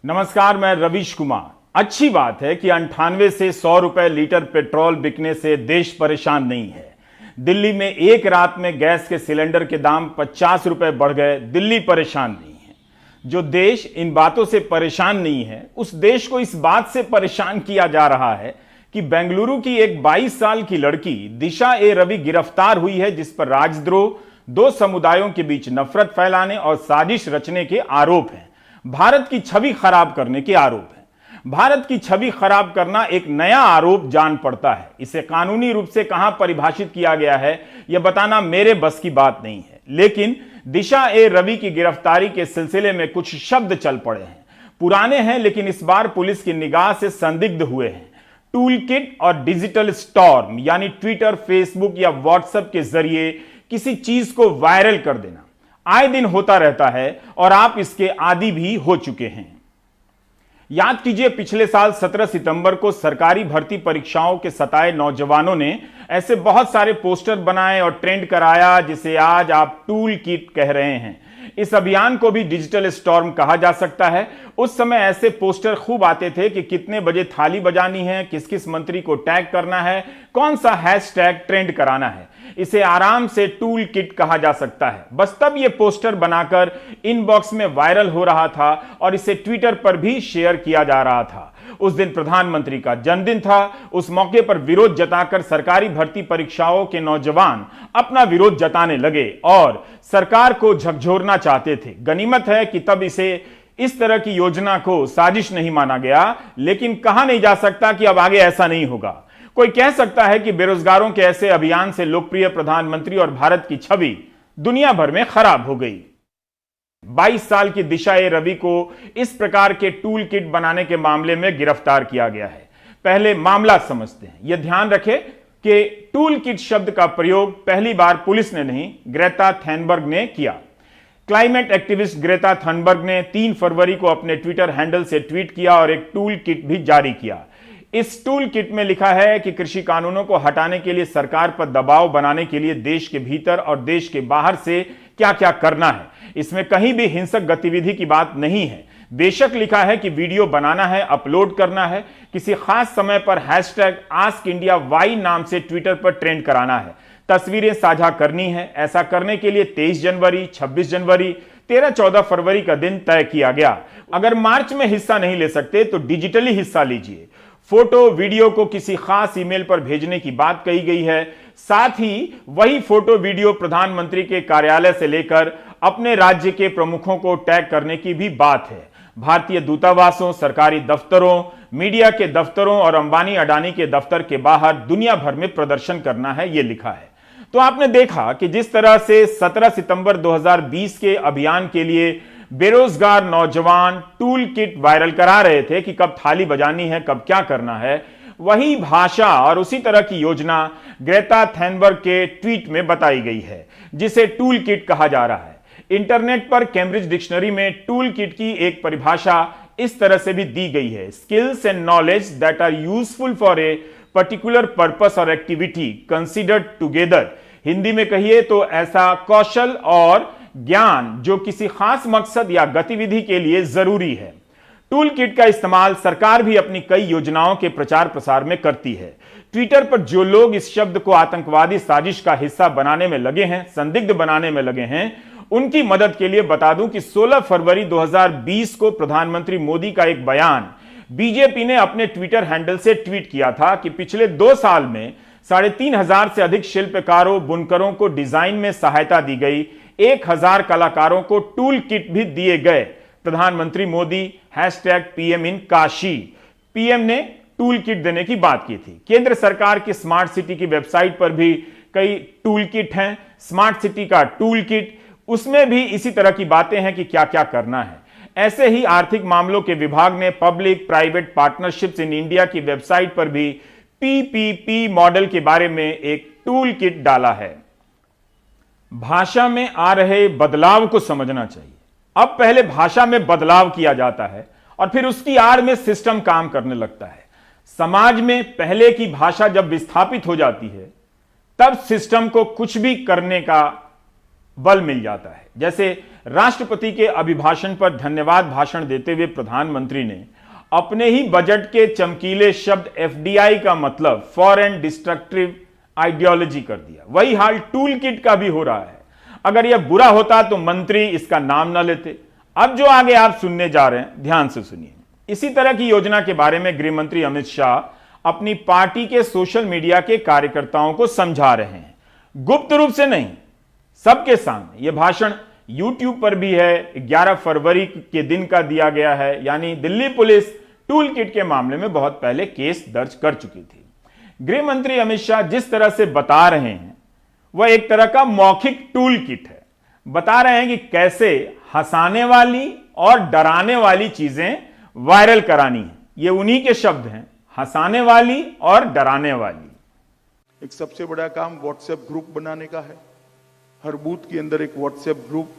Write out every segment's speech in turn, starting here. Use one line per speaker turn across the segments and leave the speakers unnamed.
नमस्कार, मैं रवीश कुमार। अच्छी बात है कि 98 से 100 रुपए लीटर पेट्रोल बिकने से देश परेशान नहीं है। दिल्ली में एक रात में गैस के सिलेंडर के दाम 50 रुपए बढ़ गए, दिल्ली परेशान नहीं है। जो देश इन बातों से परेशान नहीं है, उस देश को इस बात से परेशान किया जा रहा है कि बेंगलुरु की एक 22 साल की लड़की दिशा ए रवि गिरफ्तार हुई है, जिस पर राजद्रोह, दो समुदायों के बीच नफरत फैलाने और साजिश रचने के आरोप हैं। भारत की छवि खराब करने के आरोप है। भारत की छवि खराब करना एक नया आरोप जान पड़ता है। इसे कानूनी रूप से कहां परिभाषित किया गया है, यह बताना मेरे बस की बात नहीं है, लेकिन दिशा ए रवि की गिरफ्तारी के सिलसिले में कुछ शब्द चल पड़े हैं। पुराने हैं, लेकिन इस बार पुलिस की निगाह से संदिग्ध हुए हैं। टूल किट और डिजिटल स्टॉर्म, यानी ट्विटर, फेसबुक या व्हाट्सएप के जरिए किसी चीज को वायरल कर देना आए दिन होता रहता है और आप इसके आदी भी हो चुके हैं। याद कीजिए, पिछले साल 17 सितंबर को सरकारी भर्ती परीक्षाओं के सताए नौजवानों ने ऐसे बहुत सारे पोस्टर बनाए और ट्रेंड कराया, जिसे आज आप टूल किट कह रहे हैं। इस अभियान को भी डिजिटल स्टॉर्म कहा जा सकता है। उस समय ऐसे पोस्टर खूब आते थे कि कितने बजे थाली बजानी है, किस किस मंत्री को टैग करना है, कौन सा हैशटैग ट्रेंड कराना है। इसे आराम से टूल किट कहा जा सकता है। बस तब यह पोस्टर बनाकर इनबॉक्स में वायरल हो रहा था और इसे ट्विटर पर भी शेयर किया जा रहा था। उस दिन प्रधानमंत्री का जन्मदिन था। उस मौके पर विरोध जताकर सरकारी भर्ती परीक्षाओं के नौजवान अपना विरोध जताने लगे और सरकार को झकझोरना चाहते थे। गनीमत है कि तब इसे इस तरह की योजना को साजिश नहीं माना गया, लेकिन कहा नहीं जा सकता कि अब आगे ऐसा नहीं होगा। कोई कह सकता है कि बेरोजगारों के ऐसे अभियान से लोकप्रिय प्रधानमंत्री और भारत की छवि दुनिया भर में खराब हो गई। 22 साल की दिशा ए रवि को इस प्रकार के टूल किट बनाने के मामले में गिरफ्तार किया गया है। पहले मामला समझते हैं। यह ध्यान रखें कि टूल किट शब्द का प्रयोग पहली बार पुलिस ने नहीं, ग्रेटा थैनबर्ग ने किया। क्लाइमेट एक्टिविस्ट ग्रेटा थनबर्ग ने 3 फरवरी को अपने ट्विटर हैंडल से ट्वीट किया और एक टूल किट भी जारी किया। इस टूल किट में लिखा है कि कृषि कानूनों को हटाने के लिए सरकार पर दबाव बनाने के लिए देश के भीतर और देश के बाहर से क्या क्या करना है। इसमें कहीं भी हिंसक गतिविधि की बात नहीं है। बेशक लिखा है कि वीडियो बनाना है, अपलोड करना है, किसी खास समय पर हैशटैग आस्क इंडिया वाई नाम से ट्विटर पर ट्रेंड कराना है, तस्वीरें साझा करनी है। ऐसा करने के लिए 23 जनवरी, 26 जनवरी, 13-14 फरवरी का दिन तय किया गया। अगर मार्च में हिस्सा नहीं ले सकते तो डिजिटली हिस्सा लीजिए। फोटो वीडियो को किसी खास ईमेल पर भेजने की बात कही गई है। साथ ही वही फोटो वीडियो प्रधानमंत्री के कार्यालय से लेकर अपने राज्य के प्रमुखों को टैग करने की भी बात है। भारतीय दूतावासों, सरकारी दफ्तरों, मीडिया के दफ्तरों और अंबानी अडानी के दफ्तर के बाहर दुनिया भर में प्रदर्शन करना है, यह लिखा है। तो आपने देखा कि जिस तरह से 17 सितंबर 2020 के अभियान के लिए बेरोजगार नौजवान टूल किट वायरल करा रहे थे कि कब थाली बजानी है, कब क्या करना है, वही भाषा और उसी तरह की योजना ग्रेटा थैनबर्ग के ट्वीट में बताई गई है, जिसे टूल किट कहा जा रहा है। इंटरनेट पर कैम्ब्रिज डिक्शनरी में टूल किट की एक परिभाषा इस तरह से भी दी गई है: skills and knowledge that are useful for a particular purpose और एक्टिविटी कंसिडर्ड टुगेदर। हिंदी में कहिए तो ऐसा कौशल और ज्ञान जो किसी खास मकसद या गतिविधि के लिए जरूरी है। टूल किट का इस्तेमाल सरकार भी अपनी कई योजनाओं के प्रचार प्रसार में करती है। ट्विटर पर जो लोग इस शब्द को आतंकवादी साजिश का हिस्सा बनाने में लगे हैं, संदिग्ध बनाने में लगे हैं, उनकी मदद के लिए बता दूं कि 16 फरवरी 2020 को प्रधानमंत्री मोदी का एक बयान बीजेपी ने अपने ट्विटर हैंडल से ट्वीट किया था कि पिछले 2 साल में 3,500 से अधिक शिल्पकारों, बुनकरों को डिजाइन में सहायता दी गई। 1,000 कलाकारों को टूल किट भी दिए गए। प्रधानमंत्री मोदी #PM इन काशी। पीएम ने टूल किट देने की बात की थी। केंद्र सरकार की स्मार्ट सिटी की वेबसाइट पर भी कई टूल किट हैं। स्मार्ट सिटी का टूल किट, उसमें भी इसी तरह की बातें हैं कि क्या क्या करना है। ऐसे ही आर्थिक मामलों के विभाग ने public private partnerships in India की वेबसाइट पर भी PPP मॉडल के बारे में एक टूल किट डाला है। भाषा में आ रहे बदलाव को समझना चाहिए। अब पहले भाषा में बदलाव किया जाता है और फिर उसकी आड़ में सिस्टम काम करने लगता है। समाज में पहले की भाषा जब विस्थापित हो जाती है, तब सिस्टम को कुछ भी करने का बल मिल जाता है। जैसे राष्ट्रपति के अभिभाषण पर धन्यवाद भाषण देते हुए प्रधानमंत्री ने अपने ही बजट के चमकीले शब्द एफडीआई का मतलब फॉरेन डिस्ट्रक्टिव आइडियोलॉजी कर दिया। वही हाल टूल किट का भी हो रहा है। अगर यह बुरा होता तो मंत्री इसका नाम न लेते। अब जो आगे आप सुनने जा रहे हैं, ध्यान से सुनिए। इसी तरह की योजना के बारे में गृह मंत्री अमित शाह अपनी पार्टी के सोशल मीडिया के कार्यकर्ताओं को समझा रहे हैं, गुप्त रूप से नहीं, सबके सामने। यह भाषण YouTube पर भी है, 11 फरवरी के दिन का दिया गया है। यानी दिल्ली पुलिस टूल किट के मामले में बहुत पहले केस दर्ज कर चुकी थी। गृह मंत्री अमित शाह जिस तरह से बता रहे हैं वह एक तरह का मौखिक टूल किट है। बता रहे हैं कि कैसे हंसाने वाली और डराने वाली चीजें वायरल करानी है। ये उन्हीं के शब्द हैं, हंसाने वाली और डराने वाली।
एक सबसे बड़ा काम व्हाट्सएप ग्रुप बनाने का है। हर बूथ के अंदर एक व्हाट्सएप ग्रुप,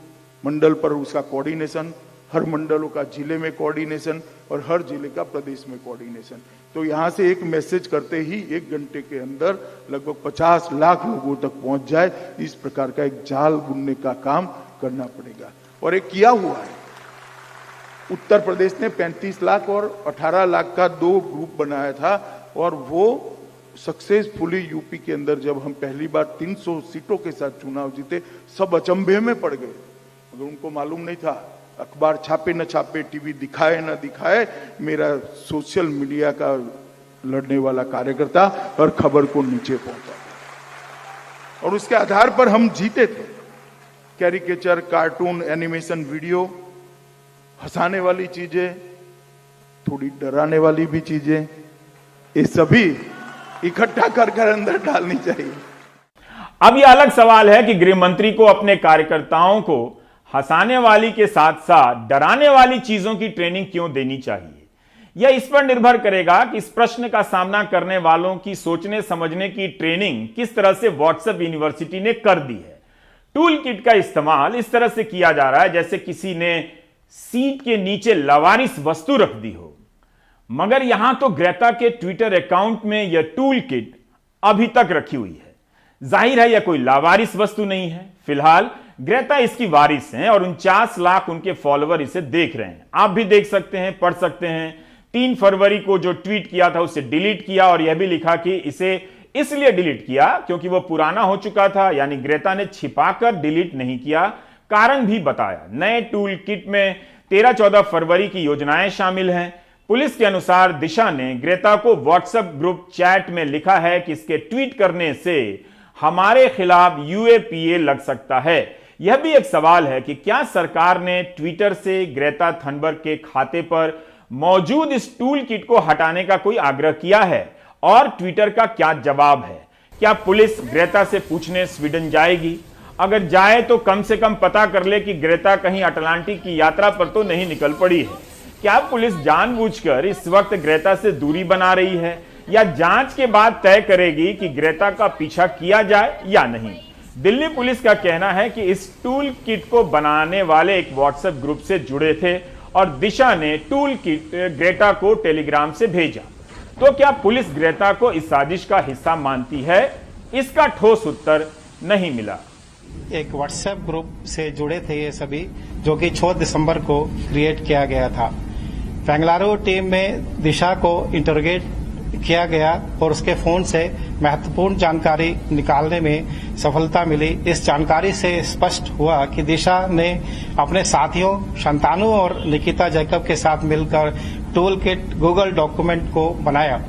मंडल पर उसका कोऑर्डिनेशन, हर मंडलों का जिले में कोऑर्डिनेशन और हर जिले का प्रदेश में कोऑर्डिनेशन। तो यहां से एक मैसेज करते ही 1 घंटे के अंदर लगभग 50 लाख लोगों तक पहुंच जाए, इस प्रकार का एक जाल बुनने का काम करना पड़ेगा। और एक किया हुआ है। उत्तर प्रदेश ने 35 लाख और 18 लाख का 2 ग्रुप बनाया था और वो सक्सेसफुली यूपी के अंदर जब हम पहली बार 300 सीटों के साथ चुनाव जीते, सब अचंभे में पड़ गए। अगर उनको मालूम नहीं था, अखबार छापे न छापे, टीवी दिखाए न दिखाए, मेरा सोशल मीडिया का लड़ने वाला कार्यकर्ता हर खबर को नीचे पहुंचा और उसके आधार पर हम जीते थे। कैरिकेचर, कार्टून, एनिमेशन, वीडियो, हंसाने वाली चीजें, थोड़ी डराने वाली भी चीजें, ये सभी इकट्ठा कर अंदर डालनी चाहिए।
अब यह अलग सवाल है कि गृह मंत्री को अपने कार्यकर्ताओं को हंसाने वाली के साथ साथ डराने वाली चीजों की ट्रेनिंग क्यों देनी चाहिए। यह इस पर निर्भर करेगा कि इस प्रश्न का सामना करने वालों की सोचने समझने की ट्रेनिंग किस तरह से व्हाट्सएप यूनिवर्सिटी ने कर दी है। टूल किट का इस्तेमाल इस तरह से किया जा रहा है जैसे किसी ने सीट के नीचे लावारिस वस्तु रख दी हो। मगर यहां तो ग्रेटा के ट्विटर अकाउंट में यह टूल किट अभी तक रखी हुई है। जाहिर है यह कोई लावारिस वस्तु नहीं है। फिलहाल ग्रेटा इसकी वारिस हैं और 49 लाख उनके फॉलोअर इसे देख रहे हैं। आप भी देख सकते हैं, पढ़ सकते हैं। 3 फरवरी को जो ट्वीट किया था उसे डिलीट किया और यह भी लिखा कि इसे इसलिए डिलीट किया क्योंकि वह पुराना हो चुका था। यानी ग्रेटा ने छिपाकर डिलीट नहीं किया, कारण भी बताया। नए टूल किट में 13-14 फरवरी की योजनाएं शामिल हैं। पुलिस के अनुसार दिशा ने ग्रेटा को व्हाट्सएप ग्रुप चैट में लिखा है कि इसके ट्वीट करने से हमारे खिलाफ यूएपीए लग सकता है। यह भी एक सवाल है कि क्या सरकार ने ट्विटर से ग्रेटा थनबर्ग के खाते पर मौजूद इस टूल किट को हटाने का कोई आग्रह किया है और ट्विटर का क्या जवाब है। क्या पुलिस ग्रेटा से पूछने स्वीडन जाएगी? अगर जाए तो कम से कम पता कर ले कि ग्रेटा कहीं अटलांटिक की यात्रा पर तो नहीं निकल पड़ी है। क्या पुलिस जानबूझकर इस वक्त ग्रेटा से दूरी बना रही है या जांच के बाद तय करेगी कि ग्रेटा का पीछा किया जाए या नहीं। दिल्ली पुलिस का कहना है कि इस टूल किट को बनाने वाले एक व्हाट्सएप ग्रुप से जुड़े थे और दिशा ने टूल किट ग्रेटा को टेलीग्राम से भेजा। तो क्या पुलिस ग्रेटा को इस साजिश का हिस्सा मानती है? इसका ठोस उत्तर नहीं मिला।
एक व्हाट्सएप ग्रुप से जुड़े थे ये सभी, जो कि 6 दिसंबर को क्रिएट किया गया था। बेंगलुरु टीम में दिशा को इंटरोगेट किया गया और उसके फोन से महत्वपूर्ण जानकारी निकालने में सफलता मिली। इस जानकारी से स्पष्ट हुआ कि दिशा ने अपने साथियों शंतानु और निकिता जैकब के साथ मिलकर टूल किट गूगल डॉक्यूमेंट को बनाया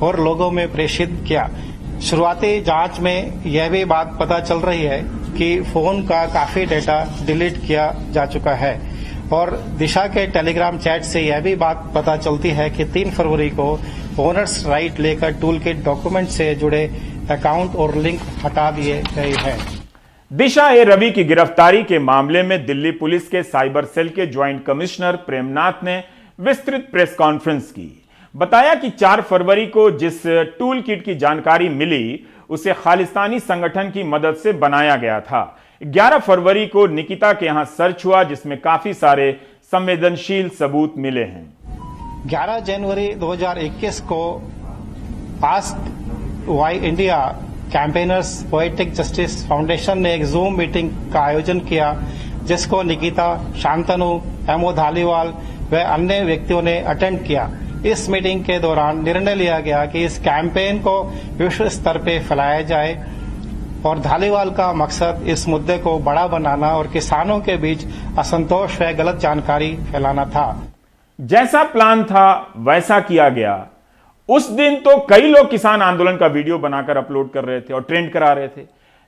और लोगों में प्रेषित किया। शुरुआती जांच में यह भी बात पता चल रही है कि फोन का काफी डेटा डिलीट किया जा चुका है और दिशा के टेलीग्राम चैट से यह भी बात पता चलती है कि 3 फरवरी को ओनर्स राइट लेकर टूल किट डॉक्यूमेंट से जुड़े अकाउंट और लिंक हटा दिए गए हैं।
दिशा ए रवि की गिरफ्तारी के मामले में दिल्ली पुलिस के साइबर सेल के ज्वाइंट कमिश्नर प्रेमनाथ ने विस्तृत प्रेस कॉन्फ्रेंस की। बताया कि 4 फरवरी को जिस टूल किट की जानकारी मिली उसे खालिस्तानी संगठन की मदद से बनाया गया था। 11 फरवरी को निकिता के यहां सर्च हुआ जिसमें काफी सारे संवेदनशील सबूत मिले हैं।
11 जनवरी 2021 को ask why India campaigners poetic justice foundation ने एक जूम मीटिंग का आयोजन किया, जिसको निकिता, शांतनु, एमओ धालीवाल व अन्य व्यक्तियों ने अटेंड किया। इस मीटिंग के दौरान निर्णय लिया गया कि इस कैंपेन को विश्व स्तर पर फैलाया जाए और धालीवाल का मकसद इस मुद्दे को बड़ा बनाना और किसानों के बीच असंतोष व गलत जानकारी फैलाना था।
जैसा प्लान था वैसा किया गया। उस दिन तो कई लोग किसान आंदोलन का वीडियो बनाकर अपलोड कर रहे थे और ट्रेंड करा रहे थे।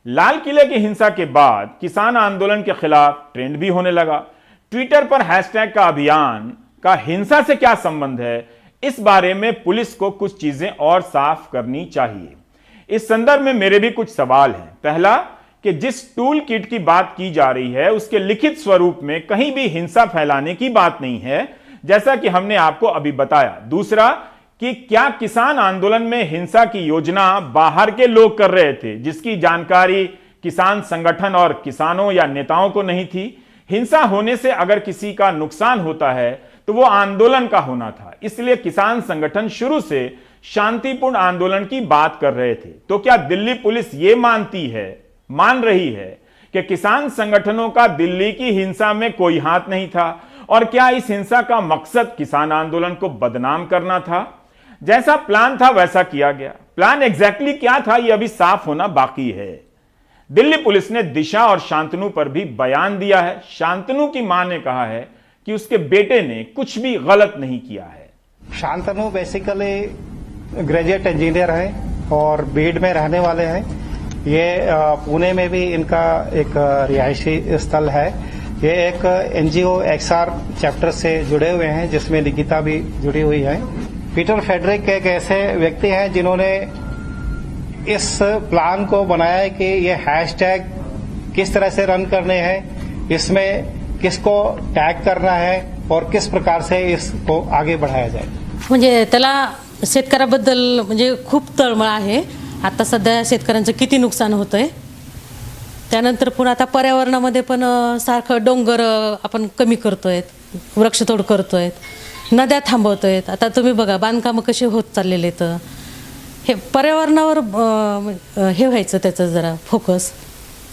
लाल किले की हिंसा के बाद किसान आंदोलन के खिलाफ ट्रेंड भी होने लगा। ट्विटर पर हैशटैग का अभियान का हिंसा से क्या संबंध है, इस बारे में पुलिस को कुछ चीजें और साफ करनी चाहिए। इस संदर्भ में मेरे भी कुछ सवाल हैं। पहला, कि जिस टूल किट की बात की जा रही है उसके लिखित स्वरूप में कहीं भी हिंसा फैलाने की बात नहीं है, जैसा कि हमने आपको अभी बताया। दूसरा, कि क्या किसान आंदोलन में हिंसा की योजना बाहर के लोग कर रहे थे, जिसकी जानकारी किसान संगठन और किसानों या नेताओं को नहीं थी। हिंसा होने से अगर किसी का नुकसान होता है तो वो आंदोलन का होना था, इसलिए किसान संगठन शुरू से शांतिपूर्ण आंदोलन की बात कर रहे थे। तो क्या दिल्ली पुलिस ये मान रही है कि किसान संगठनों का दिल्ली की हिंसा में कोई हाथ नहीं था? और क्या इस हिंसा का मकसद किसान आंदोलन को बदनाम करना था? जैसा प्लान था वैसा किया गया। प्लान एग्जैक्टली क्या था, यह अभी साफ होना बाकी है। दिल्ली पुलिस ने दिशा और शांतनु पर भी बयान दिया है। शांतनु की मां ने कहा है कि उसके बेटे ने कुछ भी गलत नहीं किया है।
शांतनु बेसिकली ग्रेजुएट इंजीनियर है और बीड में रहने वाले हैं। ये पुणे में भी इनका एक रिहायशी स्थल है। ये एक एनजीओ एक्सआर चैप्टर से जुड़े हुए हैं, जिसमें निकिता भी जुड़ी हुई है। पीटर फेडरिक एक ऐसे व्यक्ति हैं जिन्होंने इस प्लान को बनाया है कि ये हैशटैग किस तरह से रन करने हैं, इसमें किसको टैग करना है और किस प्रकार से इसको आगे बढ़ाया जाए।
म्हणजे त्याला शेतकऱ्याबद्दल म्हणजे खूप तळमळ आहे। आता सध्या शेतकऱ्यांचं किती नुकसान होतंय, त्यानंतर पुन्हा आता पर्यावरणामध्ये पण सारखं डोंगर आपण कमी करतोय, वृक्षतोड करतोय, नद्या थांबवतोय। आता तुम्ही बघा बांधकाम कसे होत चाललेले आहेत। हे पर्यावरणावर हे व्हायचं त्याचं जरा फोकस,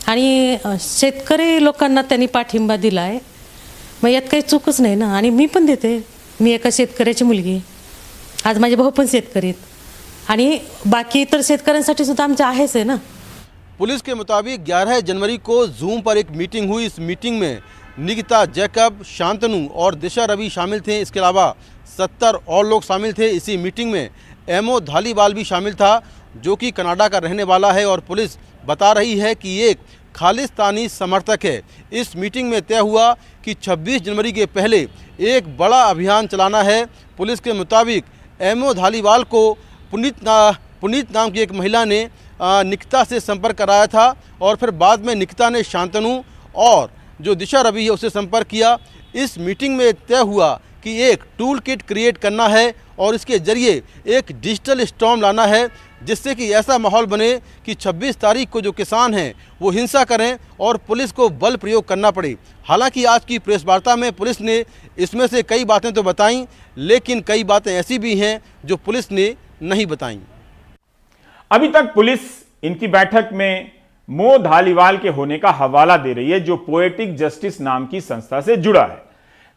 आणि शेतकरी लोकांना त्यांनी पाठिंबा दिलाय, मग यात काही चूकच नाही ना। आणि मी पण देते, मी एका शेतकऱ्याची मुलगी, आज माझे भाऊ पण शेतकरी आहेत आणि बाकी इतर शेतकऱ्यांसाठी सुद्धा आमचे आहेच आहे ना।
पुलिस के मुताबिक 11 जनवरी को जूम पर एक मीटिंग हुई। इस मीटिंग में निकिता, जैकब, शांतनु और दिशा रवि शामिल थे। इसके अलावा 70 और लोग शामिल थे। इसी मीटिंग में एमओ धालीवाल भी शामिल था, जो कि कनाडा का रहने वाला है और पुलिस बता रही है कि एक खालिस्तानी समर्थक है। इस मीटिंग में तय हुआ कि 26 जनवरी के पहले एक बड़ा अभियान चलाना है। पुलिस के मुताबिक एमओ धालीवाल को पुनीत नाम की एक महिला ने निकिता से संपर्क कराया था और फिर बाद में निकिता ने शांतनु और जो दिशा रवि है उससे संपर्क किया। इस मीटिंग में तय हुआ कि एक टूल किट क्रिएट करना है और इसके जरिए एक डिजिटल स्टॉर्म लाना है, जिससे कि ऐसा माहौल बने कि 26 तारीख को जो किसान हैं वो हिंसा करें और पुलिस को बल प्रयोग करना पड़े। हालांकि आज की प्रेस वार्ता में पुलिस ने इसमें से कई बातें तो बताईं, लेकिन कई बातें ऐसी भी हैं जो पुलिस ने नहीं बताईं।
अभी तक पुलिस इनकी बैठक में मो धालीवाल के होने का हवाला दे रही है, जो पोएटिक जस्टिस नाम की संस्था से जुड़ा है।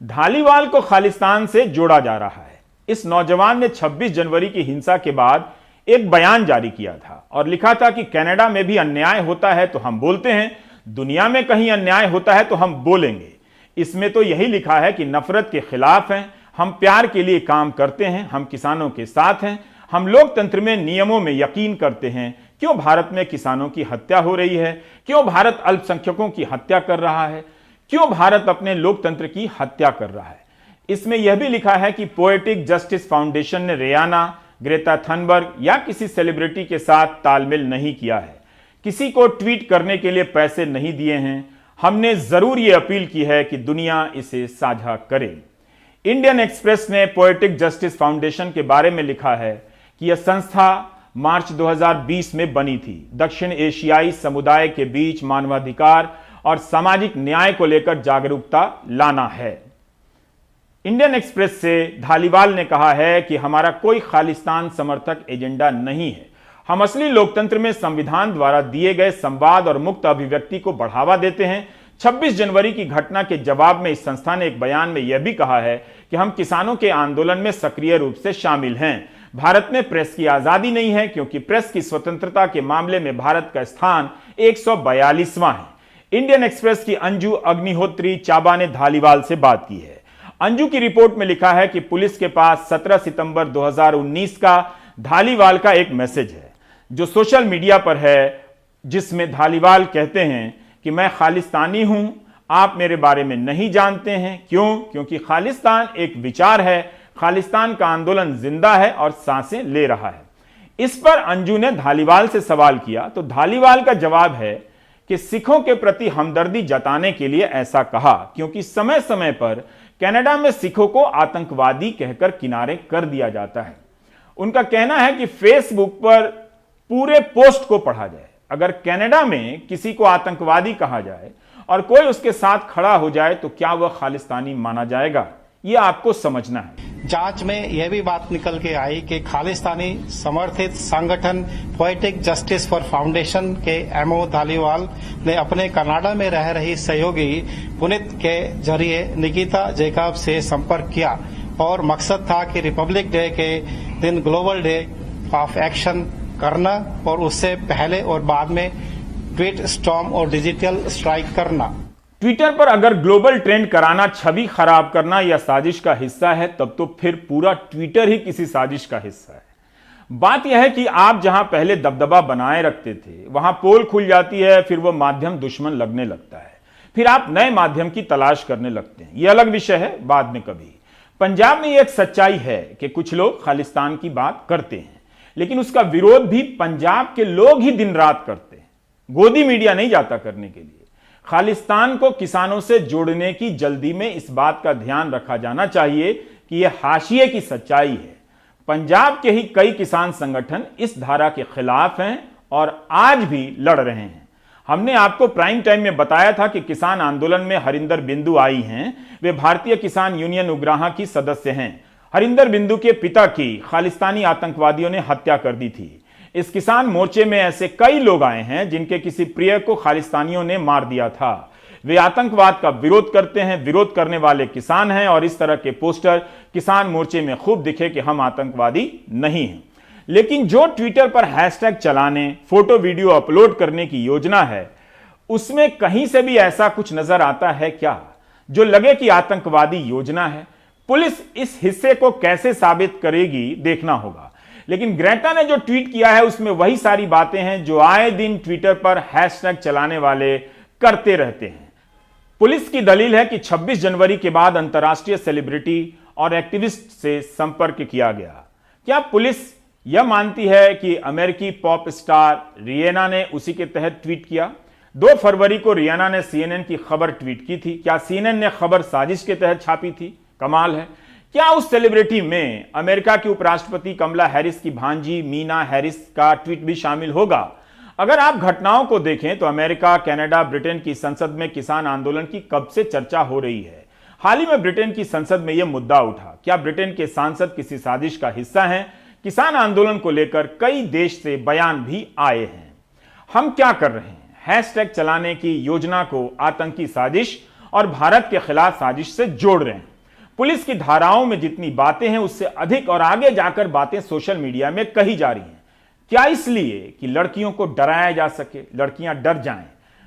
धालीवाल को खालिस्तान से जोड़ा जा रहा है। इस नौजवान ने 26 जनवरी की हिंसा के बाद एक बयान जारी किया था और लिखा था कि कनाडा में भी अन्याय होता है तो हम बोलते हैं, दुनिया में कहीं अन्याय होता है तो हम बोलेंगे। इसमें तो यही लिखा है कि नफरत के खिलाफ हैं, हम प्यार के लिए काम करते हैं, हम किसानों के साथ हैं, हम लोकतंत्र में नियमों में यकीन करते हैं। क्यों भारत में किसानों की हत्या हो रही है? क्यों भारत अल्पसंख्यकों की हत्या कर रहा है? क्यों भारत अपने लोकतंत्र की हत्या कर रहा है? इसमें यह भी लिखा है कि पोएटिक जस्टिस फाउंडेशन ने रियाना, ग्रेटा थनबर्ग या किसी सेलिब्रिटी के साथ तालमेल नहीं किया है, किसी को ट्वीट करने के लिए पैसे नहीं दिए हैं। हमने जरूर यह अपील की है कि दुनिया इसे साझा करे। इंडियन एक्सप्रेस ने पोएटिक जस्टिस फाउंडेशन के बारे में लिखा है कि यह संस्था मार्च 2020 में बनी थी। दक्षिण एशियाई समुदाय के बीच मानवाधिकार और सामाजिक न्याय को लेकर जागरूकता लाना है। इंडियन एक्सप्रेस से धालीवाल ने कहा है कि हमारा कोई खालिस्तान समर्थक एजेंडा नहीं है, हम असली लोकतंत्र में संविधान द्वारा दिए गए संवाद और मुक्त अभिव्यक्ति को बढ़ावा देते हैं। 26 जनवरी की घटना के जवाब में इस संस्था ने एक बयान में यह भी कहा है कि हम किसानों के आंदोलन में सक्रिय रूप से शामिल हैं। भारत में प्रेस की आजादी नहीं है क्योंकि प्रेस की स्वतंत्रता के मामले में भारत का स्थान 142वां है। इंडियन एक्सप्रेस की अंजू अग्निहोत्री चाबा ने धालीवाल से बात की है। अंजू की रिपोर्ट में लिखा है कि पुलिस के पास 17 सितंबर 2019 का धालीवाल का एक मैसेज है जो सोशल मीडिया पर है, जिसमें धालीवाल कहते हैं कि मैं खालिस्तानी हूं, आप मेरे बारे में नहीं जानते हैं। क्योंकि खालिस्तान एक विचार है, खालिस्तान का आंदोलन जिंदा है और सांसें ले रहा है। इस पर अंजू ने धालीवाल से सवाल किया तो धालीवाल का जवाब है कि सिखों के प्रति हमदर्दी जताने के लिए ऐसा कहा क्योंकि समय समय पर कनाडा में सिखों को आतंकवादी कहकर किनारे कर दिया जाता है। उनका कहना है कि फेसबुक पर पूरे पोस्ट को पढ़ा जाए। अगर कनाडा में किसी को आतंकवादी कहा जाए और कोई उसके साथ खड़ा हो जाए तो क्या वह खालिस्तानी माना जाएगा? यह आपको समझना है।
जांच में यह भी बात निकल के आई कि खालिस्तानी समर्थित संगठन पोएटिक जस्टिस फॉर फाउंडेशन के एमओ धालीवाल ने अपने कनाडा में रह रही सहयोगी पुनीत के जरिए निकिता जैकब से संपर्क किया और मकसद था कि रिपब्लिक डे के दिन ग्लोबल डे ऑफ एक्शन करना और उससे पहले और बाद में ट्वीट स्टॉर्म और डिजिटल स्ट्राइक करना।
ट्विटर पर अगर ग्लोबल ट्रेंड कराना छवि खराब करना या साजिश का हिस्सा है तब तो फिर पूरा ट्विटर ही किसी साजिश का हिस्सा है। बात यह है कि आप जहां पहले दबदबा बनाए रखते थे वहां पोल खुल जाती है, फिर वह माध्यम दुश्मन लगने लगता है, फिर आप नए माध्यम की तलाश करने लगते हैं। यह अलग विषय है, बाद में कभी। पंजाब में एक सच्चाई है कि कुछ लोग खालिस्तान की बात करते हैं, लेकिन उसका विरोध भी पंजाब के लोग ही दिन रात करते हैं। गोदी मीडिया नहीं जाता करने के लिए। खालिस्तान को किसानों से जोड़ने की जल्दी में इस बात का ध्यान रखा जाना चाहिए कि यह हाशिए की सच्चाई है। पंजाब के ही कई किसान संगठन इस धारा के खिलाफ हैं और आज भी लड़ रहे हैं। हमने आपको प्राइम टाइम में बताया था कि किसान आंदोलन में हरिंदर बिंदु आई हैं। वे भारतीय किसान यूनियन उग्राहा की सदस्य हैं। हरिंदर बिंदु के पिता की खालिस्तानी आतंकवादियों ने हत्या कर दी थी। इस किसान मोर्चे में ऐसे कई लोग आए हैं जिनके किसी प्रिय को खालिस्तानियों ने मार दिया था। वे आतंकवाद का विरोध करते हैं, विरोध करने वाले किसान हैं और इस तरह के पोस्टर किसान मोर्चे में खूब दिखे कि हम आतंकवादी नहीं हैं। लेकिन जो ट्विटर पर हैशटैग चलाने, फोटो वीडियो अपलोड करने की योजना है, उसमें कहीं से भी ऐसा कुछ नजर आता है क्या जो लगे कि आतंकवादी योजना है? पुलिस इस हिस्से को कैसे साबित करेगी देखना होगा। लेकिन ग्रेटा ने जो ट्वीट किया है उसमें वही सारी बातें हैं जो आए दिन ट्विटर पर हैशटैग चलाने वाले करते रहते हैं। पुलिस की दलील है कि 26 जनवरी के बाद अंतर्राष्ट्रीय सेलिब्रिटी और एक्टिविस्ट से संपर्क किया गया। क्या पुलिस यह मानती है कि अमेरिकी पॉप स्टार रियाना ने उसी के तहत ट्वीट किया? 2 फरवरी को रियाना ने CNN की खबर ट्वीट की थी। क्या CNN ने खबर साजिश के तहत छापी थी? कमाल है। क्या उस सेलिब्रिटी में अमेरिका की उपराष्ट्रपति कमला हैरिस की भांजी मीना हैरिस का ट्वीट भी शामिल होगा? अगर आप घटनाओं को देखें तो अमेरिका, कनाडा, ब्रिटेन की संसद में किसान आंदोलन की कब से चर्चा हो रही है। हाल ही में ब्रिटेन की संसद में यह मुद्दा उठा। क्या ब्रिटेन के सांसद किसी साजिश का हिस्सा हैं? किसान आंदोलन को लेकर कई देश से बयान भी आए हैं। हम क्या कर रहे हैं? हैशटैग चलाने की योजना को आतंकी साजिश और भारत के खिलाफ साजिश से जोड़ रहे हैं। पुलिस की धाराओं में जितनी बातें हैं उससे अधिक और आगे जाकर बातें सोशल मीडिया में कही जा रही हैं। क्या इसलिए कि लड़कियों को डराया जा सके, लड़कियां डर जाएं?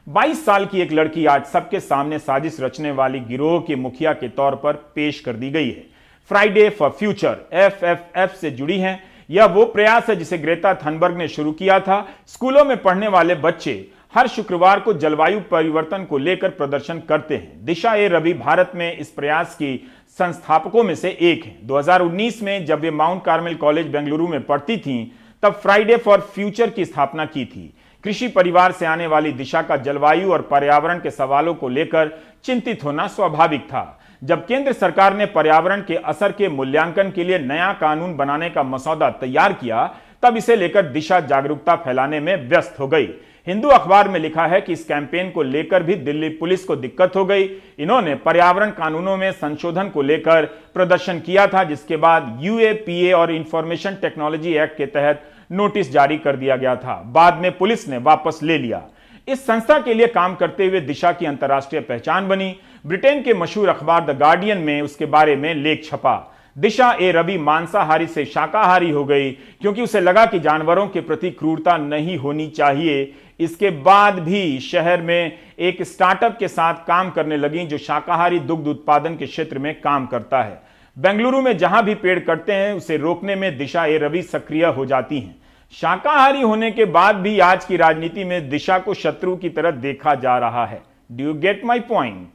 22 साल की एक लड़की आज सबके सामने साजिश रचने वाली गिरोह के मुखिया के तौर पर पेश कर दी गई है। फ्राइडे फॉर फ्यूचर FFF से जुड़ी हैं। यह वो प्रयास है जिसे ग्रेटा थनबर्ग ने शुरू किया था। स्कूलों में पढ़ने वाले बच्चे हर शुक्रवार को जलवायु परिवर्तन को लेकर प्रदर्शन करते हैं। दिशा ए रवि भारत में इस प्रयास की संस्थापकों में से एक हैं। 2019 में जब वे माउंट कार्मेल कॉलेज बेंगलुरु में पढ़ती थीं, तब फ्राइडे फॉर फ्यूचर की स्थापना की थी। कृषि परिवार से आने वाली दिशा का जलवायु और पर्यावरण के सवालों को लेकर चिंतित होना स्वाभाविक था। जब केंद्र सरकार ने पर्यावरण के असर के मूल्यांकन के लिए नया कानून बनाने का मसौदा तैयार किया, तब इसे लेकर दिशा जागरूकता फैलाने में व्यस्त हो गई। हिंदू अखबार में लिखा है कि इस कैंपेन को लेकर भी दिल्ली पुलिस को दिक्कत हो गई। इन्होंने पर्यावरण कानूनों में संशोधन को लेकर प्रदर्शन किया था, जिसके बाद UAPA और इंफॉर्मेशन टेक्नोलॉजी एक्ट के तहत नोटिस जारी कर दिया गया था। बाद में पुलिस ने वापस ले लिया। इस संस्था के लिए काम करते हुए दिशा की अंतर्राष्ट्रीय पहचान बनी। ब्रिटेन के मशहूर अखबार द गार्डियन में उसके बारे में लेख छपा। दिशा ए रवि मांसाहारी से शाकाहारी हो गई क्योंकि उसे लगा कि जानवरों के प्रति क्रूरता नहीं होनी चाहिए। इसके बाद भी शहर में एक स्टार्टअप के साथ काम करने लगी जो शाकाहारी दुग्ध उत्पादन के क्षेत्र में काम करता है। बेंगलुरु में जहां भी पेड़ कटते हैं उसे रोकने में दिशा ए रवि सक्रिय हो जाती हैं। शाकाहारी होने के बाद भी आज की राजनीति में दिशा को शत्रु की तरह देखा जा रहा है। Do you get my point?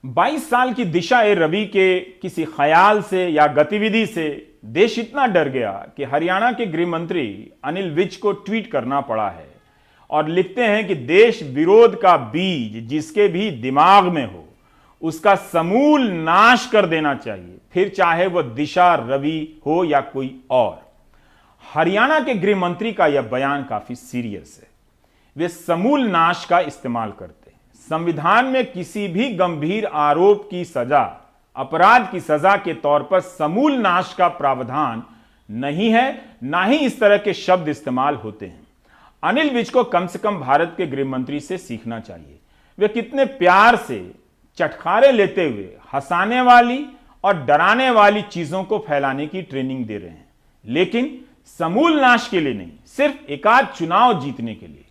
22 साल की दिशा ए रवि के किसी ख्याल से या गतिविधि से देश इतना डर गया कि हरियाणा के गृह मंत्री अनिल विज को ट्वीट करना पड़ा है और लिखते हैं कि देश विरोध का बीज जिसके भी दिमाग में हो उसका समूल नाश कर देना चाहिए, फिर चाहे वह दिशा रवि हो या कोई और। हरियाणा के गृह मंत्री का यह बयान काफी सीरियस है। वे समूल नाश का इस्तेमाल करते हैं। संविधान में किसी भी गंभीर आरोप की सजा अपराध की सजा के तौर पर समूल नाश का प्रावधान नहीं है, ना ही इस तरह के शब्द इस्तेमाल होते हैं। अनिल विज को कम से कम भारत के गृह मंत्री से सीखना चाहिए। वे कितने प्यार से चटखारे लेते हुए हंसाने वाली और डराने वाली चीजों को फैलाने की ट्रेनिंग दे रहे हैं, लेकिन समूल नाश के लिए नहीं, सिर्फ एकाध चुनाव जीतने के लिए।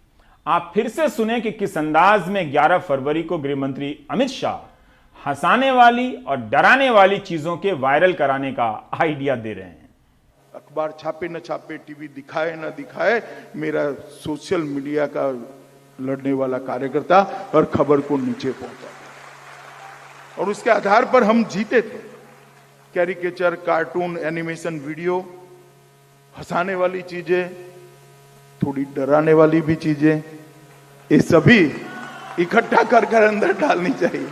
आप फिर से सुने कि किस अंदाज में 11 फरवरी को गृह मंत्री अमित शाह हंसाने वाली और डराने वाली चीजों के वायरल कराने का आइडिया दे रहे हैं।
अखबार छापे न छापे, टीवी दिखाए न दिखाए, मेरा सोशल मीडिया का लड़ने वाला कार्यकर्ता और खबर को नीचे पहुंचा और उसके आधार पर हम जीते थे। कैरिकेचर, कार्टून, एनिमेशन, वीडियो, हंसाने वाली चीजें, थोड़ी डराने वाली भी चीजें, ये सभी इकट्ठा कर अंदर डालनी चाहिए।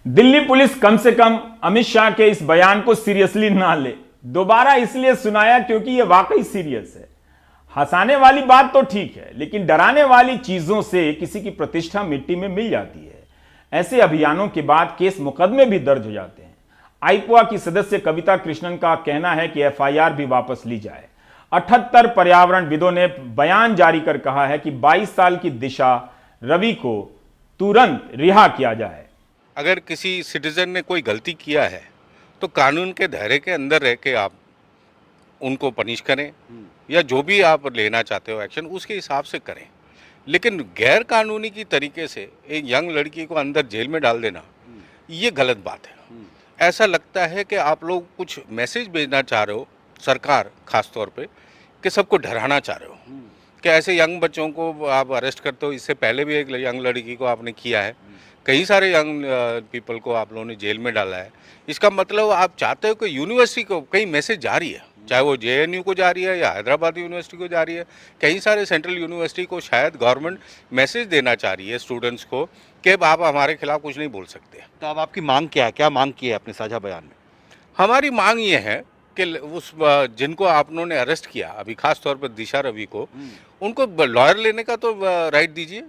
दिल्ली पुलिस कम से कम अमित शाह के इस बयान को सीरियसली ना ले। दोबारा इसलिए सुनाया क्योंकि यह वाकई सीरियस है। हंसाने वाली बात तो ठीक है, लेकिन डराने वाली चीजों से किसी की प्रतिष्ठा मिट्टी में मिल जाती है। ऐसे अभियानों के बाद केस मुकदमे भी दर्ज हो जाते हैं। आईपुआ की सदस्य कविता कृष्णन का कहना है कि एफआईआर भी वापस ली जाए। 78 पर्यावरणविदों ने बयान जारी कर कहा है कि 22 साल की दिशा रवि को तुरंत रिहा किया जाए।
अगर किसी सिटीजन ने कोई गलती किया है तो कानून के दायरे के अंदर रह के आप उनको पनिश करें या जो भी आप लेना चाहते हो एक्शन उसके हिसाब से करें। लेकिन गैर कानूनी की तरीके से एक यंग लड़की को अंदर जेल में डाल देना ये गलत बात है। ऐसा लगता है कि आप लोग कुछ मैसेज भेजना चाह रहे हो, सरकार खास तौर पे, कि सबको डराना चाह रहे हो कि ऐसे यंग बच्चों को आप अरेस्ट करते हो। इससे पहले भी एक यंग लड़की को आपने किया है, कई सारे यंग पीपल को आप लोगों ने जेल में डाला है। इसका मतलब आप चाहते हो कि यूनिवर्सिटी को कई मैसेज जा रही है, चाहे वो जेएनयू को जा रही है या हैदराबाद यूनिवर्सिटी को जा रही है, कई सारे सेंट्रल यूनिवर्सिटी को शायद गवर्नमेंट मैसेज देना चाह रही है स्टूडेंट्स को कि आप हमारे खिलाफ कुछ नहीं बोल सकते।
तो अब आपकी मांग क्या है, क्या मांग की है अपने साझा बयान में?
हमारी मांग ये है कि उस जिनको आप लोगों ने अरेस्ट किया अभी खास तौर पर दिशा रवि को, उनको लॉयर लेने का तो राइट दीजिए,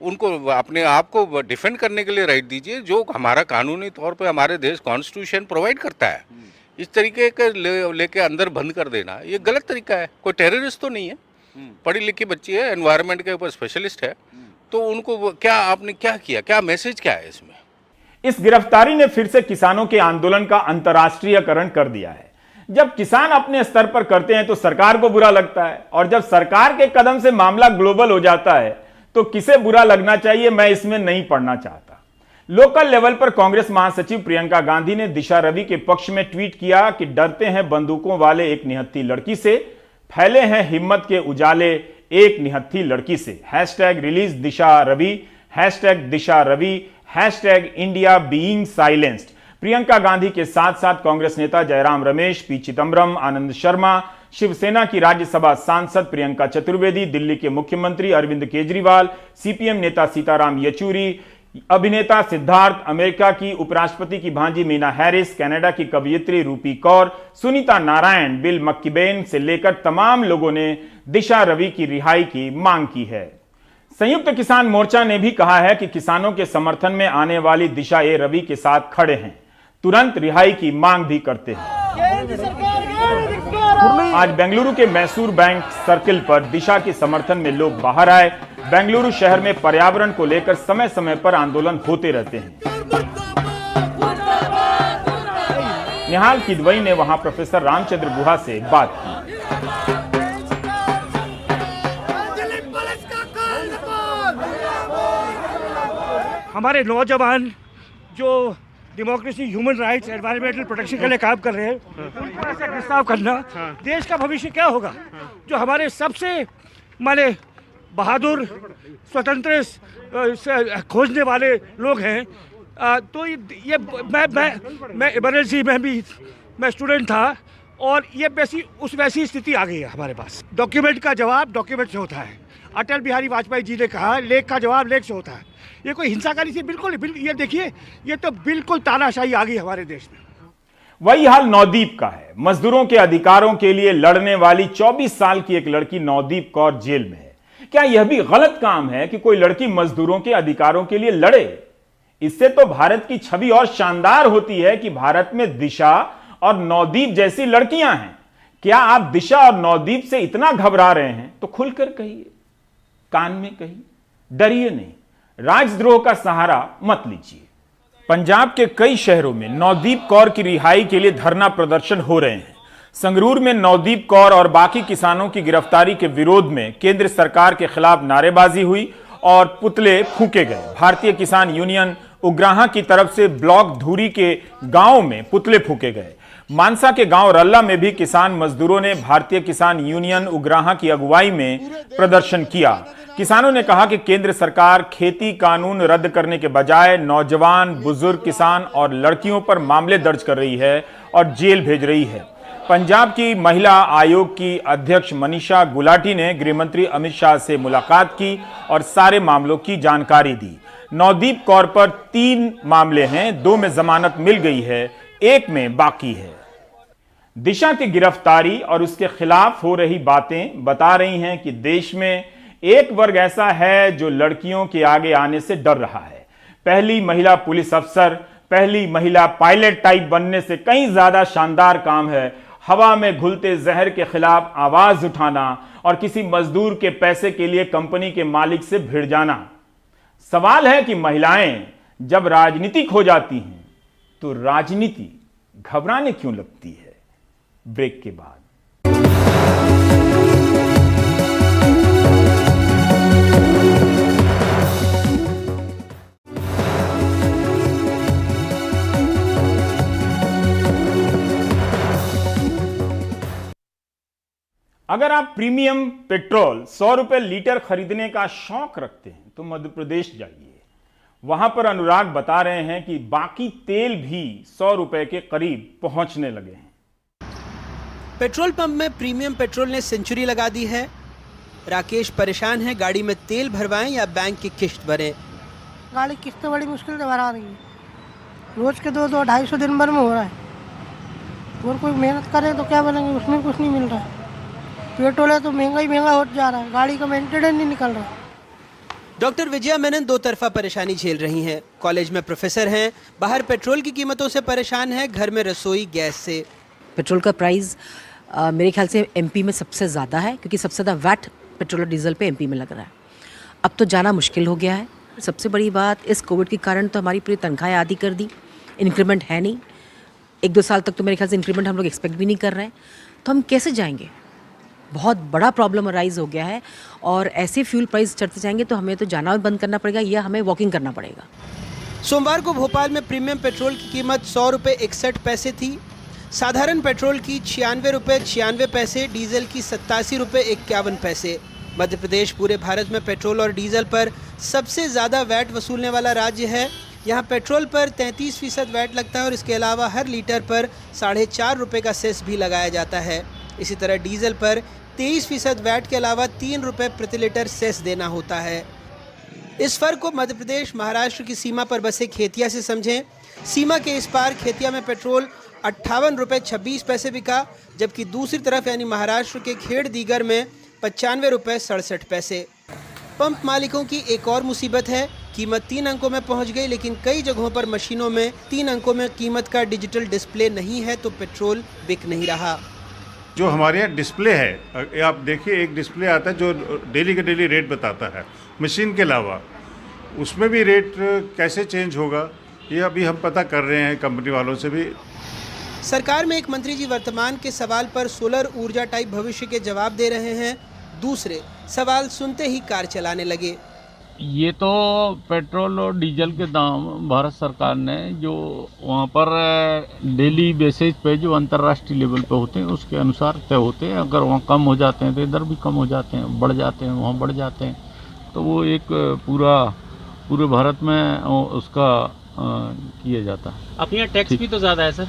उनको अपने आप को डिफेंड करने के लिए राइट दीजिए जो हमारा कानूनी तौर पे हमारे देश कॉन्स्टिट्यूशन प्रोवाइड करता है। इस तरीके के लेके अंदर बंद कर देना ये गलत तरीका है। कोई टेररिस्ट तो नहीं है, पढ़ी लिखी बच्ची है, एनवायरनमेंट के ऊपर स्पेशलिस्ट है, तो उनको क्या आपने क्या किया, क्या मैसेज क्या है इसमें?
इस गिरफ्तारी ने फिर से किसानों के आंदोलन का अंतर्राष्ट्रीयकरण कर दिया है। जब किसान अपने स्तर पर करते हैं तो सरकार को बुरा लगता है, और जब सरकार के कदम से मामला ग्लोबल हो जाता है तो किसे बुरा लगना चाहिए, मैं इसमें नहीं पढ़ना चाहता। लोकल लेवल पर कांग्रेस महासचिव प्रियंका गांधी ने दिशा रवि के पक्ष में ट्वीट किया कि डरते हैं बंदूकों वाले एक निहत्थी लड़की से, फैले हैं हिम्मत के उजाले एक निहत्थी लड़की से। #Release Disha Ravi, #Disha Ravi, #India being silenced. Priyanka Gandhi के साथ साथ कांग्रेस नेता जयराम रमेश, पी चिदम्बरम, आनंद शर्मा, शिवसेना की राज्यसभा सांसद प्रियंका चतुर्वेदी, दिल्ली के मुख्यमंत्री अरविंद केजरीवाल, सीपीएम नेता सीताराम येचुरी, अभिनेता सिद्धार्थ, अमेरिका की उपराष्ट्रपति की भांजी मीना हैरिस, कनाडा की कवयित्री रूपी कौर, सुनीता नारायण, बिल मक्कीबेन से लेकर तमाम लोगों ने दिशा रवि की रिहाई की मांग की है। संयुक्त किसान मोर्चा ने भी कहा है कि किसानों के समर्थन में आने वाली दिशा ए रवि के साथ खड़े हैं, तुरंत रिहाई की मांग भी करते हैं। आज बेंगलुरु के मैसूर बैंक सर्किल पर दिशा के समर्थन में लोग बाहर आए। बेंगलुरु शहर में पर्यावरण को लेकर समय समय पर आंदोलन होते रहते हैं। निहाल किदवई ने वहां प्रोफेसर रामचंद्र गुहा से बात की।
हमारे नौजवान जो democracy, human rights, environmental protection के लिए काम कर रहे हैं, उनको ऐसे प्रस्ताव करना, देश का भविष्य क्या होगा? जो हमारे सबसे माने बहादुर स्वतंत्र खोजने वाले लोग हैं, तो ये मैं इमरजेंसी में भी मैं स्टूडेंट था और ये वैसी स्थिति आ गई है हमारे पास। डॉक्यूमेंट का जवाब डॉक्यूमेंट से होता है। अटल बिहारी वाजपेयी जी ने कहा लेख का जवाब लेख से होता है। ये कोई हिंसाकारी से बिल्कुल ये देखिए, ये तो बिल्कुल तानाशाही आ गई हमारे देश में।
वही हाल नवदीप का है। मजदूरों के अधिकारों के लिए लड़ने वाली 24 साल की एक लड़की नवदीप कौर जेल में है। क्या यह भी गलत काम है कि कोई लड़की मजदूरों के अधिकारों के लिए लड़े? इससे तो भारत की छवि और शानदार होती है कि भारत में दिशा और नवदीप जैसी लड़कियां हैं। क्या आप दिशा और नवदीप से इतना घबरा रहे हैं तो खुलकर कहिए, कान में कहिए, डरिए नहीं। राजद्रोह का सहारा मत लीजिए। पंजाब के कई शहरों में नवदीप कौर की रिहाई के लिए धरना प्रदर्शन हो रहे हैं। संगरूर में नवदीप कौर और बाकी किसानों की गिरफ्तारी के विरोध में केंद्र सरकार के खिलाफ नारेबाजी हुई और पुतले फूंके गए। भारतीय किसान यूनियन उग्राहा की तरफ से ब्लॉक धूरी के गांव में पुतले फूंके गए। मानसा के गांव रल्ला में भी किसान मजदूरों ने भारतीय किसान यूनियन उग्राहा की अगुवाई में प्रदर्शन किया। किसानों ने कहा कि केंद्र सरकार खेती कानून रद्द करने के बजाय नौजवान, बुजुर्ग, किसान और लड़कियों पर मामले दर्ज कर रही है और जेल भेज रही है। पंजाब की महिला आयोग की अध्यक्ष मनीषा गुलाटी ने गृहमंत्री अमित शाह से मुलाकात की और सारे मामलों की जानकारी दी। नवदीप कौर पर 3 मामले हैं, 2 में जमानत मिल गई है, 1 में बाकी है। दिशा की गिरफ्तारी और उसके खिलाफ हो रही बातें बता रही हैं कि देश में एक वर्ग ऐसा है जो लड़कियों के आगे आने से डर रहा है। पहली महिला पुलिस अफसर, पहली महिला पायलट टाइप बनने से कहीं ज्यादा शानदार काम है हवा में घुलते जहर के खिलाफ आवाज उठाना और किसी मजदूर के पैसे के लिए कंपनी के मालिक से भिड़ जाना। सवाल है कि महिलाएं जब राजनीतिक हो जाती हैं तो राजनीति घबराने क्यों लगती है? ब्रेक के बाद। अगर आप प्रीमियम पेट्रोल 100 रुपए लीटर खरीदने का शौक रखते हैं तो मध्य प्रदेश जाइए। वहां पर अनुराग बता रहे हैं कि बाकी तेल भी 100 रुपए के करीब पहुंचने लगे हैं।
पेट्रोल पंप में प्रीमियम पेट्रोल ने सेंचुरी लगा दी है। राकेश परेशान है, गाड़ी में तेल भरवाएं या बैंक की किश्त भरें।
गाड़ी किस्त बड़ी मुश्किल से भरा रही है। रोज के 200-250 दिन भर में हो रहा है और कोई मेहनत करे तो क्या बनेंगे, उसमें कुछ नहीं मिल रहा है। पेट्रोल है तो महंगा हो जा रहा है, गाड़ी का मेंटेनेंस नहीं निकल रहा।
डॉक्टर विजया मेनन दो तरफा परेशानी झेल रही हैं। कॉलेज में प्रोफेसर हैं, बाहर पेट्रोल की कीमतों से परेशान है, घर में रसोई गैस से।
पेट्रोल का प्राइस मेरे ख्याल से एमपी में सबसे ज़्यादा है, क्योंकि सबसे ज़्यादा वैट पेट्रोल और डीजल पे एमपी में लग रहा है। अब तो जाना मुश्किल हो गया है। सबसे बड़ी बात, इस कोविड के कारण तो हमारी पूरी तनख्वाहें आधी कर दी, इंक्रीमेंट है नहीं। 1-2 साल तक तो मेरे ख्याल से इंक्रीमेंट हम लोग एक्सपेक्ट भी नहीं कर रहे हैं, तो हम कैसे जाएंगे? बहुत बड़ा प्रॉब्लम राइज हो गया है और ऐसे फ्यूल प्राइस चढ़ते जाएंगे तो हमें तो जाना भी बंद करना पड़ेगा या हमें वॉकिंग करना पड़ेगा।
सोमवार को भोपाल में प्रीमियम पेट्रोल की कीमत 100 रुपये 61 पैसे थी। साधारण पेट्रोल की 96 रुपये 96 पैसे, डीजल की 87 रुपये 51 पैसे। मध्य प्रदेश पूरे भारत में पेट्रोल और डीजल पर सबसे ज़्यादा वैट वसूलने वाला राज्य है। यहाँ पेट्रोल पर 33% वैट लगता है और इसके अलावा हर लीटर पर 4.5 रुपये का सेस भी लगाया जाता है। इसी तरह डीजल पर 23% वैट के अलावा 3 रुपये प्रति लीटर सेस देना होता है। इस फर्क को मध्य प्रदेश महाराष्ट्र की सीमा पर बसे खेतिया से समझें। सीमा के इस पार खेतिया में पेट्रोल 58 रुपये 26 पैसे बिका, जबकि दूसरी तरफ यानी महाराष्ट्र के खेड़ दीगर में 95 रुपये 67 पैसे। पंप मालिकों की एक और मुसीबत है, कीमत 3 अंकों में पहुंच गई, लेकिन कई जगहों पर मशीनों में 3 अंकों में कीमत का डिजिटल डिस्प्ले नहीं है तो पेट्रोल बिक नहीं रहा।
जो हमारे यहाँ डिस्प्ले है, आप देखिए एक डिस्प्ले आता है जो डेली का डेली रेट बताता है, मशीन के अलावा उसमें भी रेट कैसे चेंज होगा ये अभी हम पता कर रहे हैं कंपनी वालों से भी।
सरकार में एक मंत्री जी वर्तमान के सवाल पर सोलर ऊर्जा टाइप भविष्य के जवाब दे रहे हैं, दूसरे सवाल सुनते ही कार चलाने लगे।
ये तो पेट्रोल और डीजल के दाम भारत सरकार ने जो वहाँ पर डेली बेसिस पे जो अंतर्राष्ट्रीय लेवल पे होते हैं उसके अनुसार तय होते हैं। अगर वहाँ कम हो जाते हैं तो इधर भी कम हो जाते हैं, बढ़ जाते हैं वहाँ बढ़ जाते हैं। तो वो एक पूरे भारत में उसका किया जाता है।
अपने यहाँ टैक्स भी तो ज़्यादा है सर।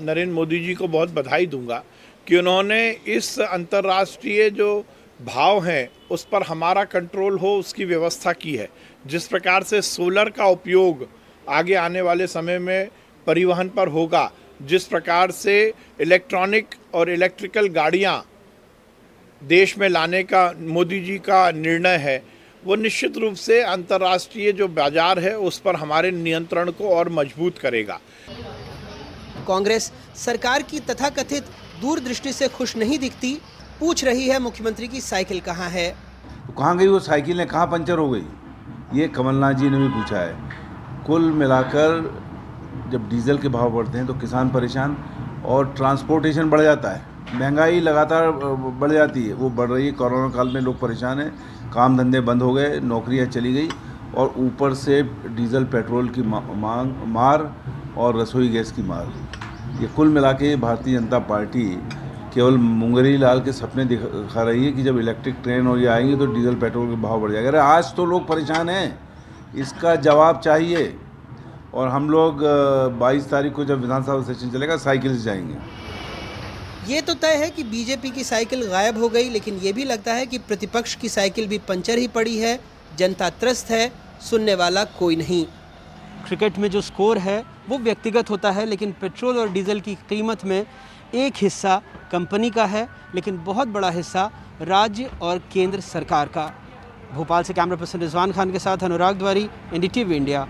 नरेंद्र मोदी जी को बहुत बधाई दूंगा कि उन्होंने इस अंतर्राष्ट्रीय जो भाव हैं उस पर हमारा कंट्रोल हो उसकी व्यवस्था की है। जिस प्रकार से सोलर का उपयोग आगे आने वाले समय में परिवहन पर होगा, जिस प्रकार से इलेक्ट्रॉनिक और इलेक्ट्रिकल गाड़ियां देश में लाने का मोदी जी का निर्णय है, वो निश्चित रूप से अंतर्राष्ट्रीय जो बाजार है उस पर हमारे नियंत्रण को और मजबूत करेगा।
कांग्रेस सरकार की तथाकथित दूरदृष्टि से खुश नहीं दिखती, पूछ रही है मुख्यमंत्री की साइकिल कहाँ है।
कहाँ गई वो साइकिल, कहाँ पंचर हो गई, ये कमलनाथ जी ने भी पूछा है। कुल मिलाकर जब डीजल के भाव बढ़ते हैं तो किसान परेशान और ट्रांसपोर्टेशन बढ़ जाता है, महंगाई लगातार बढ़ जाती है, वो बढ़ रही है। कोरोना काल में लोग परेशान हैं, काम धंधे बंद हो गए, नौकरियां चली गई और ऊपर से डीजल पेट्रोल की मार और रसोई गैस की मार। ये कुल मिला के भारतीय जनता पार्टी केवल मुंगेरी लाल के सपने दिखा रही है कि जब इलेक्ट्रिक ट्रेन और ये आएंगे तो डीजल पेट्रोल के भाव बढ़ जाएगा। अरे आज तो लोग परेशान हैं, इसका जवाब चाहिए। और हम लोग 22 तारीख को जब विधानसभा सेशन चलेगा साइकिल से जाएंगे।
ये तो तय है कि बीजेपी की साइकिल गायब हो गई, लेकिन ये भी लगता है कि प्रतिपक्ष की साइकिल भी पंचर ही पड़ी है। जनता त्रस्त है, सुनने वाला कोई नहीं। क्रिकेट में जो स्कोर है वो व्यक्तिगत होता है, लेकिन पेट्रोल और डीजल की कीमत में एक हिस्सा कंपनी का है, लेकिन बहुत बड़ा हिस्सा राज्य और केंद्र सरकार का। भोपाल से कैमरा पर्सन रिजवान खान के साथ अनुराग द्वारी, NDTV इंडिया।